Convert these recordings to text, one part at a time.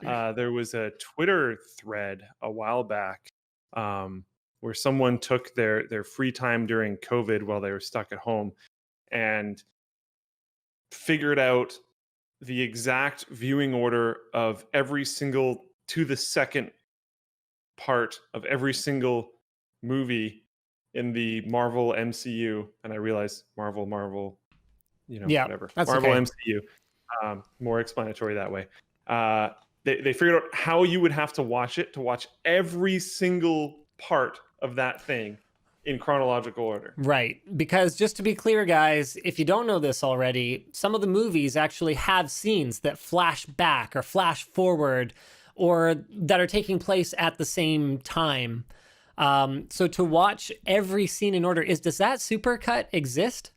there was a Twitter thread a while back where someone took their free time during COVID while they were stuck at home and figured out the exact viewing order of every single to the second part of every single movie in the Marvel MCU. And I realize Marvel, Yeah, whatever. that's Marvel okay. MCU. More explanatory that way. They figured out how you would have to watch it to watch every single part of that thing in chronological order. Right. Because just to be clear, guys, if you don't know this already, some of the movies actually have scenes that flash back or flash forward or that are taking place at the same time. So to watch every scene in order, does that supercut exist?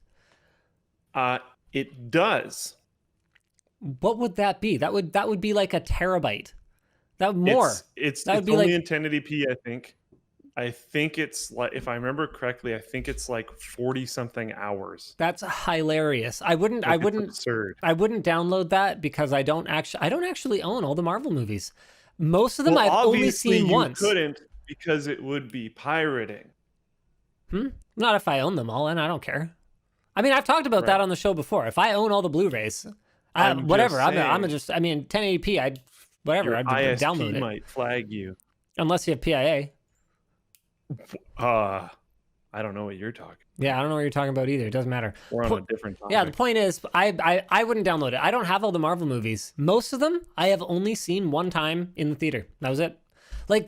It does. What would that be? That would be like a terabyte. That more. It's that would be only like in 1080p, I think. I think it's like, if I remember correctly, I think it's like 40 something hours. That's hilarious. I wouldn't Absurd. I wouldn't download that because I don't actually own all the Marvel movies. Most of them I've only seen once. You couldn't because it would be pirating. Not if I own them all, and I don't care. I mean, I've talked about that on the show before. If I own all the Blu-rays, whatever. I'm 1080p. I'd download it. Might flag you unless you have PIA. I don't know what you're talking. Yeah, I don't know what you're talking about either. It doesn't matter. We're on a different topic. Yeah, the point is, I wouldn't download it. I don't have all the Marvel movies. Most of them I have only seen one time in the theater. That was it. I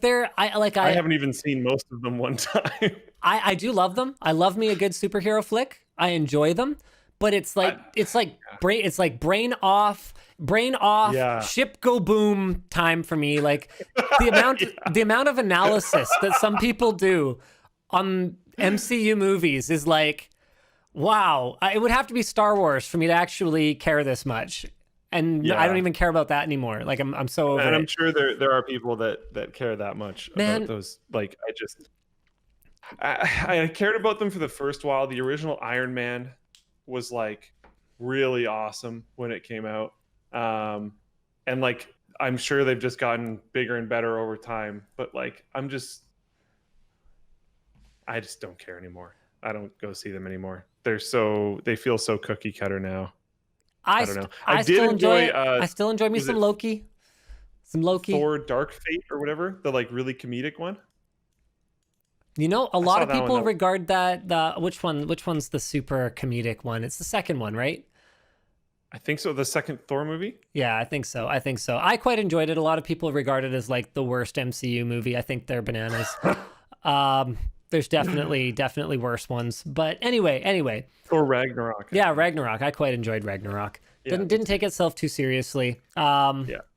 haven't even seen most of them one time. I do love them. I love me a good superhero flick. I enjoy them, but it's like brain off, Yeah. ship go boom time for me. Like the amount of analysis that some people do on MCU movies is like, wow. It would have to be Star Wars for me to actually care this much. And I don't even care about that anymore. Like I'm so over it. And I'm sure there are people that care that much about those. Like I cared about them for the first while. The original Iron Man was like really awesome when it came out. And like I'm sure they've just gotten bigger and better over time. But like I just don't care anymore. I don't go see them anymore. They feel so cookie cutter now. I don't know. I still enjoy me some Loki. Thor Dark Fate or whatever, the like really comedic one. You know, a lot of people regard that which one's the super comedic one? It's the second one, right? I think so. The second Thor movie? Yeah, I think so. I quite enjoyed it. A lot of people regard it as like the worst MCU movie. I think they're bananas. There's definitely worse ones. But anyway. Or Ragnarok. Yeah, Ragnarok. I quite enjoyed Ragnarok. Yeah. Didn't take itself too seriously. Yeah.